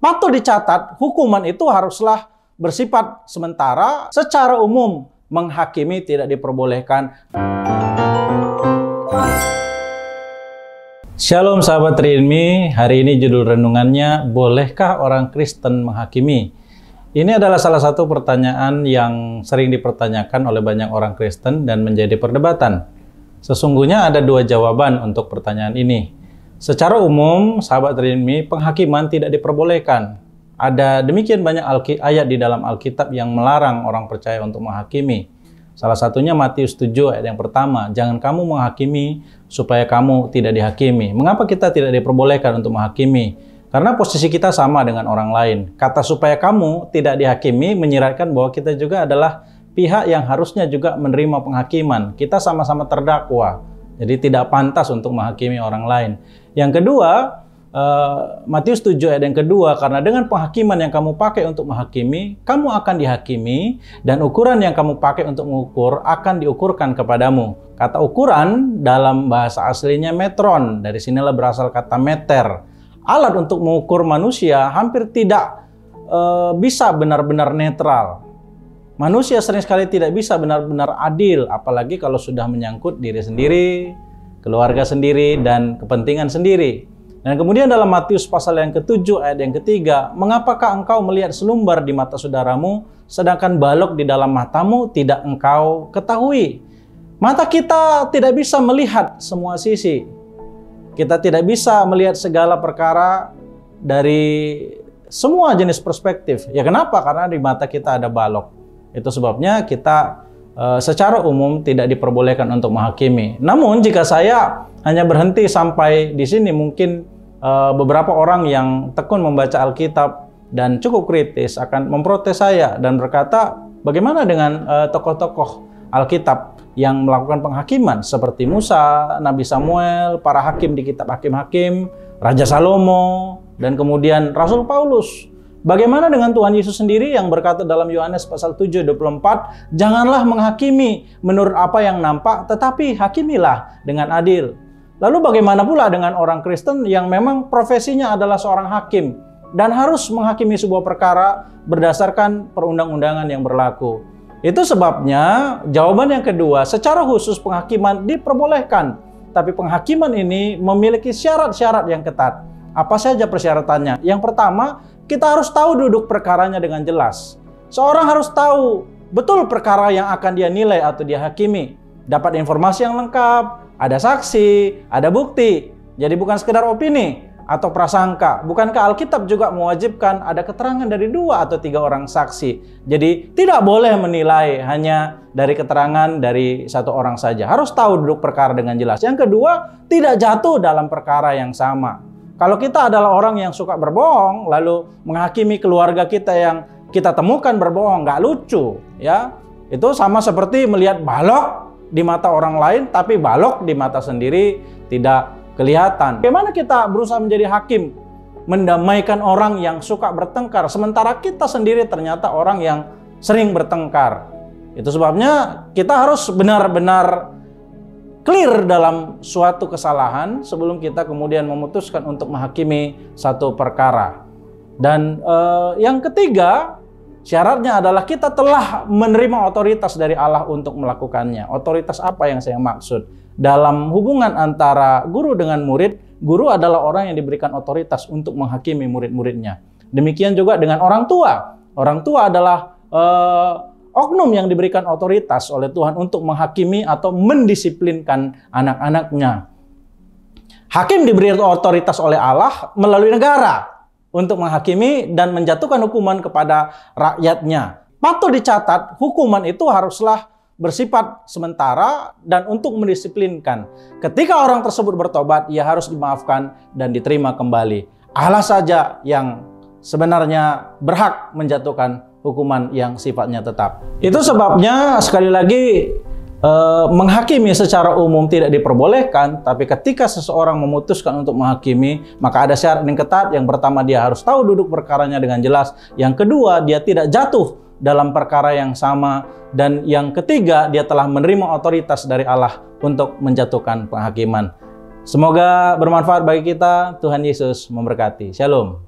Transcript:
Patut dicatat, hukuman itu haruslah bersifat sementara, secara umum menghakimi tidak diperbolehkan. Shalom sahabat Trilmi, hari ini judul renungannya, bolehkah orang Kristen menghakimi? Ini adalah salah satu pertanyaan yang sering dipertanyakan oleh banyak orang Kristen dan menjadi perdebatan. Sesungguhnya ada dua jawaban untuk pertanyaan ini. Secara umum, sahabat Trilmi, penghakiman tidak diperbolehkan. Ada demikian banyak ayat di dalam Alkitab yang melarang orang percaya untuk menghakimi. Salah satunya Matius 7 ayat yang pertama, jangan kamu menghakimi supaya kamu tidak dihakimi. Mengapa kita tidak diperbolehkan untuk menghakimi? Karena posisi kita sama dengan orang lain. Kata supaya kamu tidak dihakimi menyiratkan bahwa kita juga adalah pihak yang harusnya juga menerima penghakiman. Kita sama-sama terdakwa, jadi tidak pantas untuk menghakimi orang lain. Yang kedua, Matius 7 ayat yang kedua, karena dengan penghakiman yang kamu pakai untuk menghakimi, kamu akan dihakimi, dan ukuran yang kamu pakai untuk mengukur akan diukurkan kepadamu. Kata ukuran dalam bahasa aslinya metron, dari sinilah berasal kata meter. Alat untuk mengukur manusia hampir tidak bisa benar-benar netral. Manusia sering sekali tidak bisa benar-benar adil, apalagi kalau sudah menyangkut diri sendiri, keluarga sendiri, dan kepentingan sendiri. Dan kemudian dalam Matius pasal yang ke-7 ayat yang ketiga, mengapakah engkau melihat selumbar di mata saudaramu, sedangkan balok di dalam matamu tidak engkau ketahui? Mata kita tidak bisa melihat semua sisi. Kita tidak bisa melihat segala perkara dari semua jenis perspektif. Ya kenapa? Karena di mata kita ada balok. Itu sebabnya kita secara umum tidak diperbolehkan untuk menghakimi. Namun jika saya hanya berhenti sampai di sini, mungkin beberapa orang yang tekun membaca Alkitab dan cukup kritis akan memprotes saya dan berkata, bagaimana dengan tokoh-tokoh Alkitab yang melakukan penghakiman seperti Musa, Nabi Samuel, para hakim di kitab Hakim-Hakim, Raja Salomo, dan kemudian Rasul Paulus? Bagaimana dengan Tuhan Yesus sendiri yang berkata dalam Yohanes pasal 7:24, janganlah menghakimi menurut apa yang nampak, tetapi hakimilah dengan adil. Lalu bagaimana pula dengan orang Kristen yang memang profesinya adalah seorang hakim dan harus menghakimi sebuah perkara berdasarkan perundang-undangan yang berlaku? Itu sebabnya jawaban yang kedua, secara khusus penghakiman diperbolehkan, tapi penghakiman ini memiliki syarat-syarat yang ketat. Apa saja persyaratannya? Yang pertama, kita harus tahu duduk perkaranya dengan jelas. Seorang harus tahu betul perkara yang akan dia nilai atau dia hakimi. Dapat informasi yang lengkap, ada saksi, ada bukti. Jadi bukan sekedar opini atau prasangka. Bukankah Alkitab juga mewajibkan ada keterangan dari 2 atau 3 orang saksi? Jadi tidak boleh menilai hanya dari keterangan dari 1 orang saja. Harus tahu duduk perkara dengan jelas. Yang kedua, tidak jatuh dalam perkara yang sama. Kalau kita adalah orang yang suka berbohong, lalu menghakimi keluarga kita yang kita temukan berbohong, nggak lucu, ya. Itu sama seperti melihat balok di mata orang lain, tapi balok di mata sendiri tidak kelihatan. Bagaimana kita berusaha menjadi hakim, mendamaikan orang yang suka bertengkar, sementara kita sendiri ternyata orang yang sering bertengkar? Itu sebabnya kita harus benar-benar clear dalam suatu kesalahan sebelum kita kemudian memutuskan untuk menghakimi satu perkara. Dan yang ketiga, syaratnya adalah kita telah menerima otoritas dari Allah untuk melakukannya. Otoritas apa yang saya maksud? Dalam hubungan antara guru dengan murid, guru adalah orang yang diberikan otoritas untuk menghakimi murid-muridnya. Demikian juga dengan orang tua. Orang tua adalah oknum yang diberikan otoritas oleh Tuhan untuk menghakimi atau mendisiplinkan anak-anaknya. Hakim diberi otoritas oleh Allah melalui negara untuk menghakimi dan menjatuhkan hukuman kepada rakyatnya. Patut dicatat, hukuman itu haruslah bersifat sementara dan untuk mendisiplinkan. Ketika orang tersebut bertobat, ia harus dimaafkan dan diterima kembali. Allah saja yang sebenarnya berhak menjatuhkan hukuman yang sifatnya tetap. Itu sebabnya sekali lagi menghakimi secara umum tidak diperbolehkan, tapi ketika seseorang memutuskan untuk menghakimi, maka ada syarat yang ketat. Yang pertama, dia harus tahu duduk perkaranya dengan jelas. Yang kedua, dia tidak jatuh dalam perkara yang sama. Dan yang ketiga, dia telah menerima otoritas dari Allah untuk menjatuhkan penghakiman. Semoga bermanfaat bagi kita. Tuhan Yesus memberkati. Shalom.